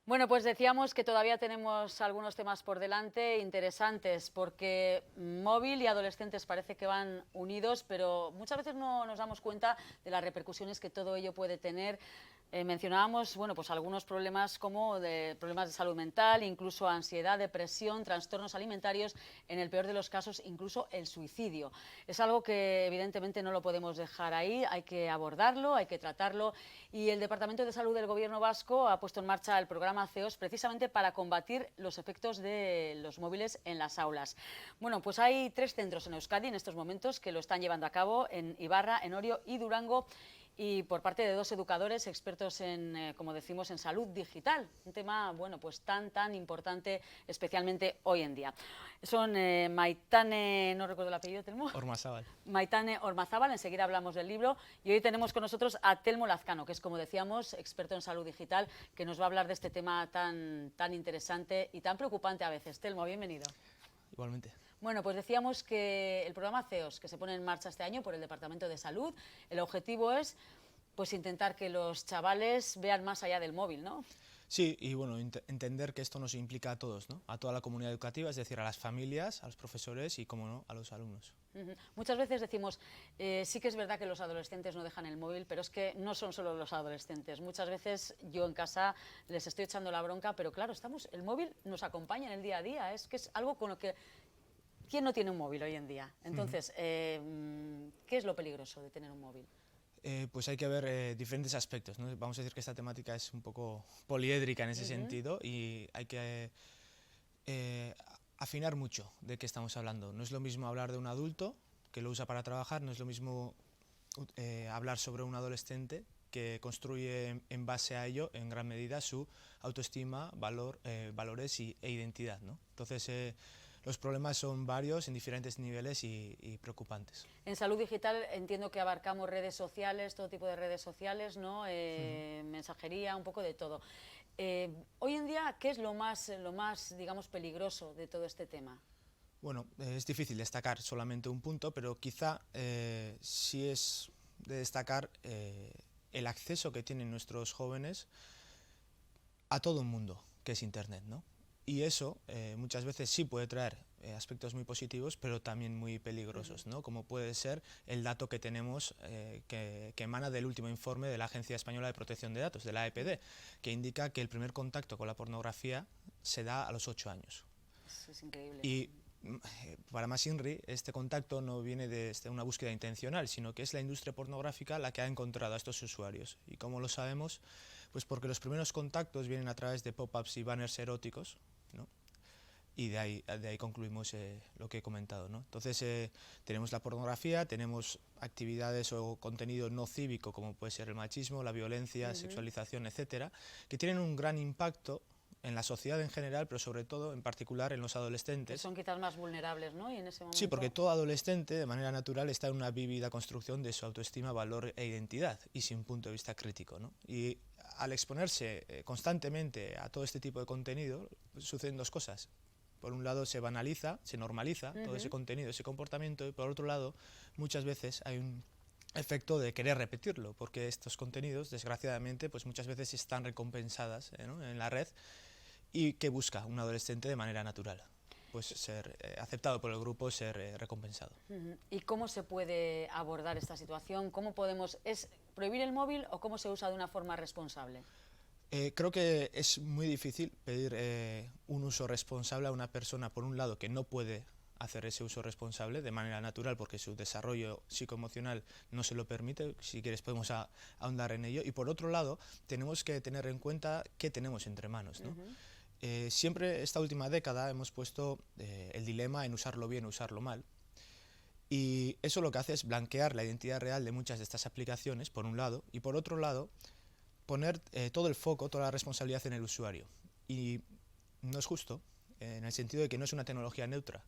Bueno, pues decíamos que todavía tenemos algunos temas por delante interesantes, porque móvil y adolescentes parece que van unidos, pero muchas veces no nos damos cuenta de las repercusiones que todo ello puede tener. Mencionábamos, bueno, pues algunos problemas como problemas de salud mental, incluso ansiedad, depresión, trastornos alimentarios, en el peor de los casos incluso el suicidio. Es algo que evidentemente no lo podemos dejar ahí, hay que abordarlo, hay que tratarlo, y el Departamento de Salud del Gobierno vasco ha puesto en marcha el programa CEOS precisamente para combatir los efectos de los móviles en las aulas. Bueno, pues hay 3 centros en Euskadi en estos momentos que lo están llevando a cabo, en Ibarra, en Orio y Durango, y por parte de 2 educadores expertos en, como decimos, en salud digital, un tema, bueno, pues tan importante, especialmente hoy en día. Son Maitane, no recuerdo el apellido, Telmo. Ormazábal. Maitane Ormazábal, enseguida hablamos del libro, y hoy tenemos con nosotros a Telmo Lazcano, que es, como decíamos, experto en salud digital, que nos va a hablar de este tema tan interesante y tan preocupante a veces. Telmo, bienvenido. Igualmente. Bueno, pues decíamos que el programa CEOS, que se pone en marcha este año por el Departamento de Salud, el objetivo es pues intentar que los chavales vean más allá del móvil, ¿no? Sí, y bueno, entender que esto nos implica a todos, ¿no? A toda la comunidad educativa, es decir, a las familias, a los profesores y, como no, a los alumnos. Muchas veces decimos, sí que es verdad que los adolescentes no dejan el móvil, pero es que no son solo los adolescentes. Muchas veces yo en casa les estoy echando la bronca, pero claro, el móvil nos acompaña en el día a día, es que es algo con lo que... ¿Quién no tiene un móvil hoy en día? Entonces, ¿qué es lo peligroso de tener un móvil? Pues hay que ver diferentes aspectos, ¿no? Vamos a decir que esta temática es un poco poliédrica en ese sentido y hay que afinar mucho de qué estamos hablando. No es lo mismo hablar de un adulto que lo usa para trabajar, no es lo mismo hablar sobre un adolescente que construye en base a ello, en gran medida, su autoestima, valores e identidad, ¿no? Entonces, los problemas son varios, en diferentes niveles y preocupantes. En salud digital entiendo que abarcamos redes sociales, todo tipo de redes sociales, ¿no? Mensajería, un poco de todo. Hoy en día, ¿qué es lo más, digamos, peligroso de todo este tema? Bueno, es difícil destacar solamente un punto, pero quizá sí es de destacar el acceso que tienen nuestros jóvenes a todo un mundo que es Internet, ¿no? Y eso muchas veces sí puede traer aspectos muy positivos, pero también muy peligrosos, ¿no? Como puede ser el dato que tenemos que emana del último informe de la Agencia Española de Protección de Datos, de la AEPD, que indica que el primer contacto con la pornografía se da a los 8 años. Eso es increíble. Y para más INRI, este contacto no viene de una búsqueda intencional, sino que es la industria pornográfica la que ha encontrado a estos usuarios. ¿Y cómo lo sabemos? Pues porque los primeros contactos vienen a través de pop-ups y banners eróticos, ¿no? Y de ahí concluimos lo que he comentado, ¿no? Entonces tenemos la pornografía, tenemos actividades o contenido no cívico como puede ser el machismo, la violencia, sexualización, etcétera, que tienen un gran impacto en la sociedad en general, pero sobre todo, en particular, en los adolescentes. Que son quizás más vulnerables, ¿no? Y en ese momento... Sí, porque todo adolescente, de manera natural, está en una vívida construcción de su autoestima, valor e identidad, y sin punto de vista crítico, ¿no? Y al exponerse constantemente a todo este tipo de contenido, suceden dos cosas. Por un lado, se banaliza, se normaliza todo ese contenido, ese comportamiento, y por otro lado, muchas veces hay un efecto de querer repetirlo, porque estos contenidos, desgraciadamente, pues muchas veces están recompensadas, ¿no? En la red. ¿Y qué busca un adolescente de manera natural? Pues ser aceptado por el grupo, ser recompensado. ¿Y cómo se puede abordar esta situación? ¿Cómo podemos... ¿Es prohibir el móvil o cómo se usa de una forma responsable? Creo que es muy difícil pedir un uso responsable a una persona, por un lado, que no puede hacer ese uso responsable de manera natural porque su desarrollo psicoemocional no se lo permite. Si quieres podemos ahondar en ello. Y por otro lado, tenemos que tener en cuenta qué tenemos entre manos, ¿no? Siempre esta última década hemos puesto el dilema en usarlo bien o usarlo mal, y eso lo que hace es blanquear la identidad real de muchas de estas aplicaciones, por un lado, y por otro lado, poner todo el foco, toda la responsabilidad en el usuario. Y no es justo, en el sentido de que no es una tecnología neutra.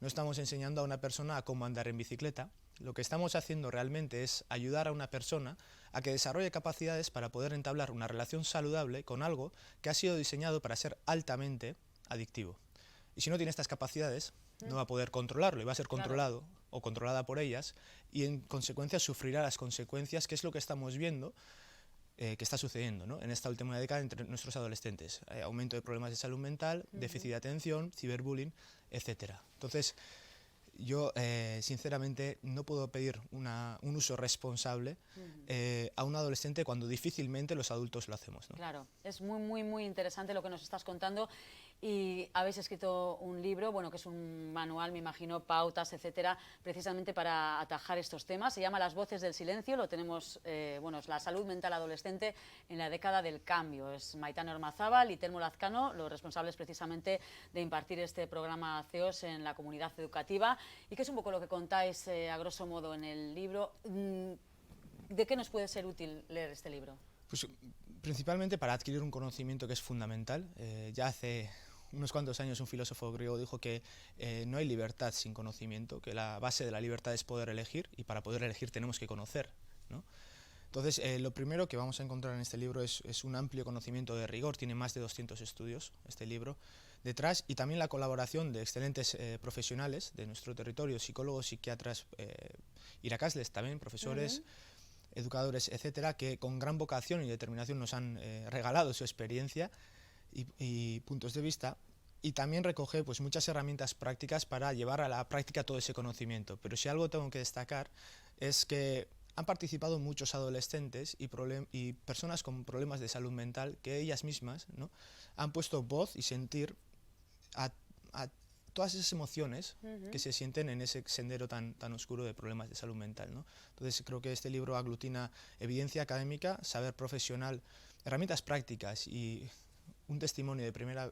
No estamos enseñando a una persona a cómo andar en bicicleta. Lo que estamos haciendo realmente es ayudar a una persona a que desarrolle capacidades para poder entablar una relación saludable con algo que ha sido diseñado para ser altamente adictivo. Y si no tiene estas capacidades, no va a poder controlarlo y va a ser controlado o controlada por ellas, y en consecuencia sufrirá las consecuencias, que es lo que estamos viendo que está sucediendo, ¿no?, en esta última década entre nuestros adolescentes. Aumento de problemas de salud mental, déficit de atención, ciberbullying, etcétera. Entonces, yo, sinceramente, no puedo pedir un uso responsable a un adolescente cuando difícilmente los adultos lo hacemos, ¿no? Claro, es muy interesante lo que nos estás contando. Y habéis escrito un libro, bueno, que es un manual, me imagino, pautas, etcétera, precisamente para atajar estos temas. Se llama Las voces del silencio, lo tenemos, bueno, es la salud mental adolescente en la década del cambio. Es Maitane Ormazábal y Telmo Lazcano, los responsables precisamente de impartir este programa CEOS en la comunidad educativa. Y que es un poco lo que contáis, a grosso modo, en el libro. ¿De qué nos puede ser útil leer este libro? Pues principalmente para adquirir un conocimiento que es fundamental. Ya hace unos cuantos años un filósofo griego dijo que no hay libertad sin conocimiento, que la base de la libertad es poder elegir, y para poder elegir tenemos que conocer, ¿no? Entonces, lo primero que vamos a encontrar en este libro es un amplio conocimiento de rigor. Tiene más de 200 estudios este libro detrás, y también la colaboración de excelentes profesionales de nuestro territorio, psicólogos, psiquiatras, iracasles también, profesores, educadores, etcétera, que con gran vocación y determinación nos han regalado su experiencia y puntos de vista, y también recoge pues muchas herramientas prácticas para llevar a la práctica todo ese conocimiento. Pero si algo tengo que destacar es que han participado muchos adolescentes y personas con problemas de salud mental que ellas mismas, ¿no?, han puesto voz y sentir a todas esas emociones que se sienten en ese sendero tan oscuro de problemas de salud mental, ¿no? Entonces creo que este libro aglutina evidencia académica, saber profesional, herramientas prácticas y un testimonio de primera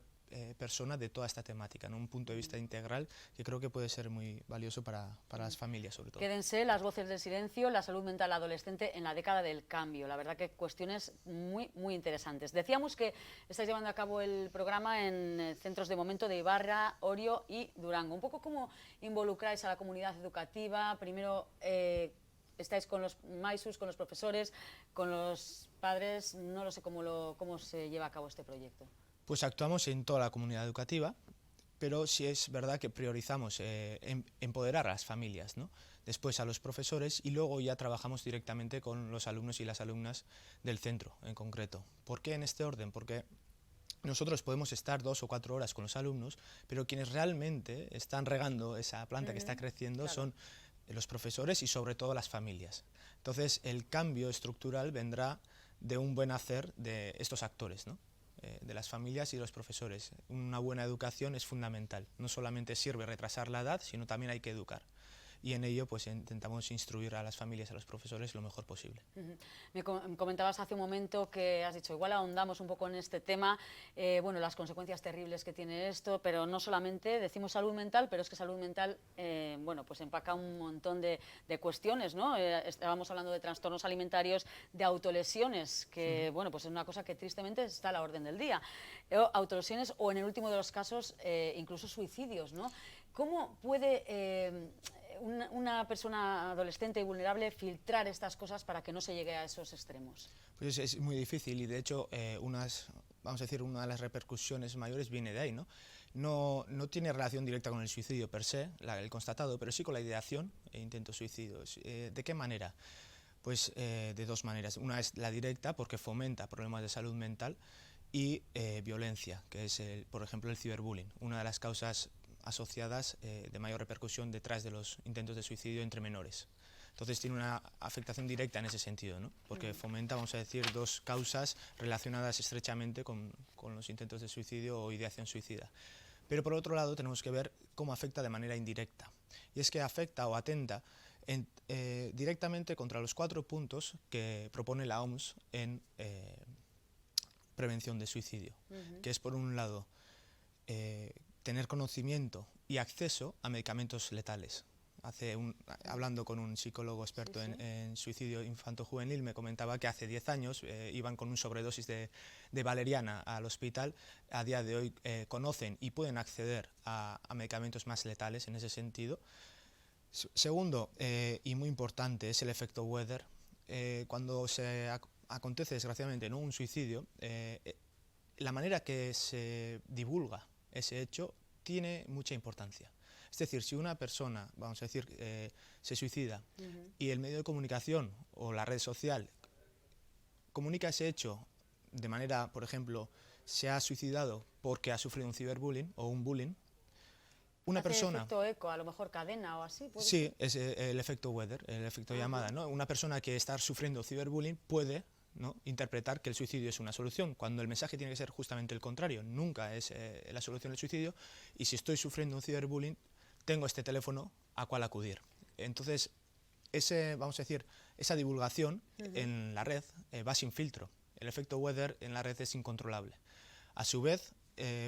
persona de toda esta temática, ¿no?, un punto de vista integral que creo que puede ser muy valioso para las familias, sobre todo. Quédense Las voces del silencio, la salud mental adolescente en la década del cambio. La verdad que cuestiones muy interesantes. Decíamos que estáis llevando a cabo el programa en centros de momento de Ibarra, Orio y Durango. Un poco cómo involucráis a la comunidad educativa. Primero estáis con los maisus, con los profesores, con los padres. No lo sé cómo se lleva a cabo este proyecto. Pues actuamos en toda la comunidad educativa, pero sí es verdad que priorizamos empoderar a las familias, ¿no?, después a los profesores, y luego ya trabajamos directamente con los alumnos y las alumnas del centro en concreto. ¿Por qué en este orden? Porque nosotros podemos estar 2 o 4 horas con los alumnos, pero quienes realmente están regando esa planta que está creciendo, claro, son los profesores y sobre todo las familias. Entonces el cambio estructural vendrá de un buen hacer de estos actores, ¿no?, de las familias y de los profesores. Una buena educación es fundamental. No solamente sirve retrasar la edad, sino también hay que educar. Y en ello pues intentamos instruir a las familias y a los profesores lo mejor posible. Me comentabas hace un momento que has dicho, igual ahondamos un poco en este tema, bueno, las consecuencias terribles que tiene esto, pero no solamente decimos salud mental, pero es que salud mental, bueno, pues empaca un montón de cuestiones, ¿no? Estábamos hablando de trastornos alimentarios, de autolesiones, que, bueno, pues es una cosa que tristemente está a la orden del día. Autolesiones o, en el último de los casos, incluso suicidios, ¿no? ¿Cómo puede una persona adolescente y vulnerable filtrar estas cosas para que no se llegue a esos extremos? Pues es muy difícil, y de hecho vamos a decir, una de las repercusiones mayores viene de ahí, ¿no? No tiene relación directa con el suicidio per se, el constatado, pero sí con la ideación e intentos suicidios. ¿De qué manera? Pues de dos maneras. Una es la directa, porque fomenta problemas de salud mental, y violencia, que es, por ejemplo, el ciberbullying, una de las causas asociadas de mayor repercusión detrás de los intentos de suicidio entre menores. Entonces tiene una afectación directa en ese sentido, ¿no?, porque fomenta, vamos a decir, dos causas relacionadas estrechamente con los intentos de suicidio o ideación suicida. Pero por otro lado tenemos que ver cómo afecta de manera indirecta, y es que afecta o atenta directamente contra los 4 puntos que propone la OMS en prevención de suicidio, que es, por un lado, tener conocimiento y acceso a medicamentos letales. Hablando con un psicólogo experto en suicidio infanto-juvenil, me comentaba que hace 10 años iban con un sobredosis de valeriana al hospital. A día de hoy conocen y pueden acceder a medicamentos más letales en ese sentido. Segundo, y muy importante, es el efecto Weather. Cuando se acontece, desgraciadamente, ¿no?, un suicidio, la manera que se divulga ese hecho tiene mucha importancia. Es decir, si una persona, vamos a decir, se suicida y el medio de comunicación o la red social comunica ese hecho de manera, por ejemplo, se ha suicidado porque ha sufrido un ciberbullying o un bullying, una Hace persona... efecto eco, a lo mejor cadena o así. ¿Puede Sí, ser? es el efecto Weather, el efecto llamada, ¿no? Una persona que está sufriendo ciberbullying puede, ¿no?, interpretar que el suicidio es una solución, cuando el mensaje tiene que ser justamente el contrario, nunca es la solución el suicidio, y si estoy sufriendo un ciberbullying, tengo este teléfono a cual acudir. Entonces, vamos a decir, esa divulgación en la red va sin filtro. El efecto Weather en la red es incontrolable. A su vez,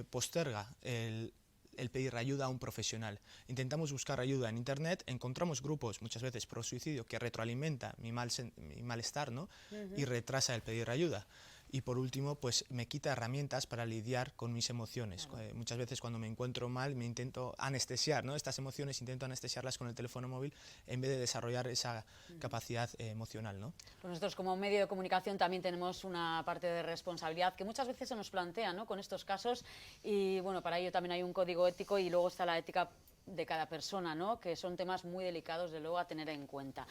posterga el pedir ayuda a un profesional. Intentamos buscar ayuda en internet, encontramos grupos muchas veces pro suicidio que retroalimenta mi malestar, ¿no? Y retrasa el pedir ayuda. Y por último, pues me quita herramientas para lidiar con mis emociones. Muchas veces cuando me encuentro mal me intento anestesiar, ¿no?, estas emociones, intento anestesiarlas con el teléfono móvil en vez de desarrollar esa capacidad emocional, ¿no? Pues nosotros como medio de comunicación también tenemos una parte de responsabilidad que muchas veces se nos plantea, ¿no?, con estos casos, y bueno, para ello también hay un código ético y luego está la ética de cada persona, ¿no?, que son temas muy delicados de luego a tener en cuenta.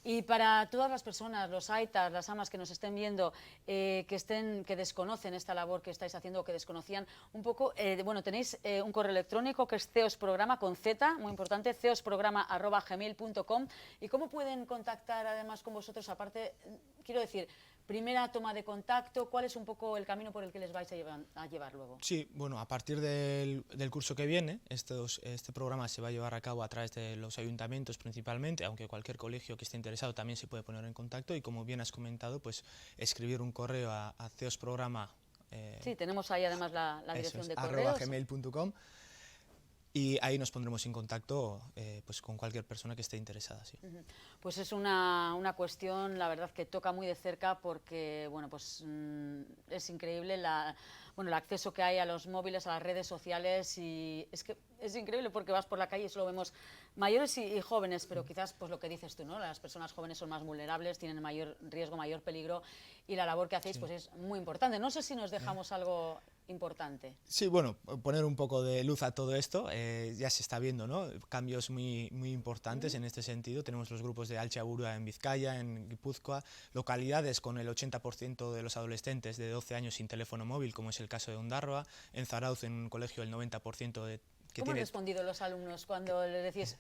Y para todas las personas, los aitas, las amas que nos estén viendo, que desconocen esta labor que estáis haciendo o que desconocían un poco, bueno, tenéis un correo electrónico que es ceosprograma con Z, muy importante, ceosprograma@gmail.com. ¿Y cómo pueden contactar además con vosotros? Aparte, quiero decir, primera toma de contacto, ¿cuál es un poco el camino por el que les vais a llevar luego? Sí, bueno, a partir del curso que viene, este programa se va a llevar a cabo a través de los ayuntamientos principalmente, aunque cualquier colegio que esté interesado también se puede poner en contacto, y como bien has comentado, pues escribir un correo a ceosprograma. Sí, tenemos ahí además la dirección de correo. @gmail.com. Y ahí nos pondremos en contacto pues con cualquier persona que esté interesada. Sí. Pues es una cuestión, la verdad, que toca muy de cerca porque bueno, pues, es increíble el acceso que hay a los móviles, a las redes sociales, y es que es increíble porque vas por la calle y solo vemos mayores y jóvenes, pero quizás pues lo que dices tú, ¿no?, las personas jóvenes son más vulnerables, tienen mayor riesgo, mayor peligro, y la labor que hacéis pues es muy importante. No sé si nos dejamos algo importante. Sí, bueno, poner un poco de luz a todo esto, ya se está viendo, ¿no?, cambios muy importantes en este sentido. Tenemos los grupos de Altxaburua en Vizcaya, en Guipúzcoa, localidades con el 80% de los adolescentes de 12 años sin teléfono móvil, como es el caso de Ondarroa, en Zarauz, en un colegio, el 90% de... ¿Cómo han respondido los alumnos cuando les decís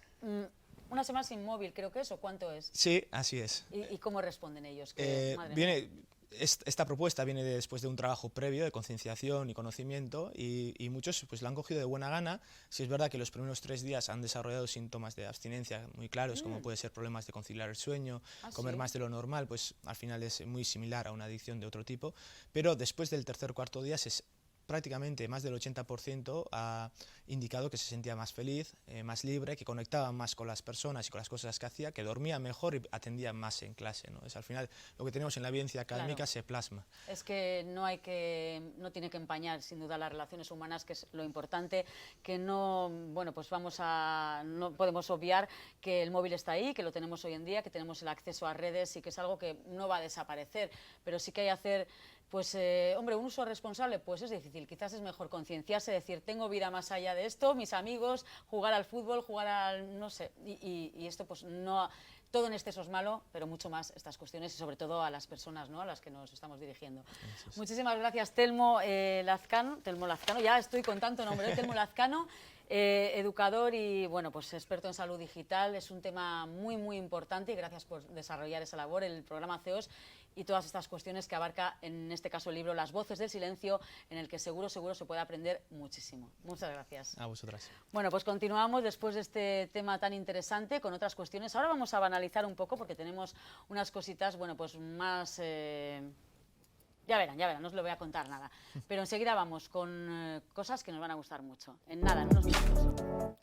una semana sin móvil, creo que es, o cuánto es? Sí, así es. ¿Y cómo responden ellos? Esta propuesta viene después de un trabajo previo de concienciación y conocimiento, y muchos pues la han cogido de buena gana. Si es verdad que los primeros 3 días han desarrollado síntomas de abstinencia muy claros, como puede ser problemas de conciliar el sueño, comer más de lo normal, pues al final es muy similar a una adicción de otro tipo, pero después del tercer o cuarto día prácticamente más del 80% ha indicado que se sentía más feliz, más libre, que conectaba más con las personas y con las cosas que hacía, que dormía mejor y atendía más en clase, ¿no? Es al final lo que tenemos en la evidencia académica, claro, se plasma. Es que no tiene que empañar sin duda las relaciones humanas, que es lo importante, que no, bueno, pues no podemos obviar que el móvil está ahí, que lo tenemos hoy en día, que tenemos el acceso a redes y que es algo que no va a desaparecer, pero sí que hay que hacer, pues, hombre, un uso responsable, pues es difícil. Quizás es mejor concienciarse, decir, tengo vida más allá de esto, mis amigos, jugar al fútbol, jugar al, no sé, y esto pues no, todo en exceso es malo, pero mucho más estas cuestiones y sobre todo a las personas, ¿no?, a las que nos estamos dirigiendo. Muchísimas gracias, Telmo Lazcano, ya estoy con tanto nombre, Telmo Lazcano, educador y bueno, pues experto en salud digital. Es un tema muy importante y gracias por desarrollar esa labor, el programa CEOS y todas estas cuestiones que abarca, en este caso, el libro Las voces del silencio, en el que seguro se puede aprender muchísimo. Muchas gracias. A vosotras. Bueno, pues continuamos después de este tema tan interesante con otras cuestiones. Ahora vamos a banalizar un poco porque tenemos unas cositas, bueno, pues más... Ya verán, no os lo voy a contar nada. Pero enseguida vamos con cosas que nos van a gustar mucho. En nada, en unos minutos.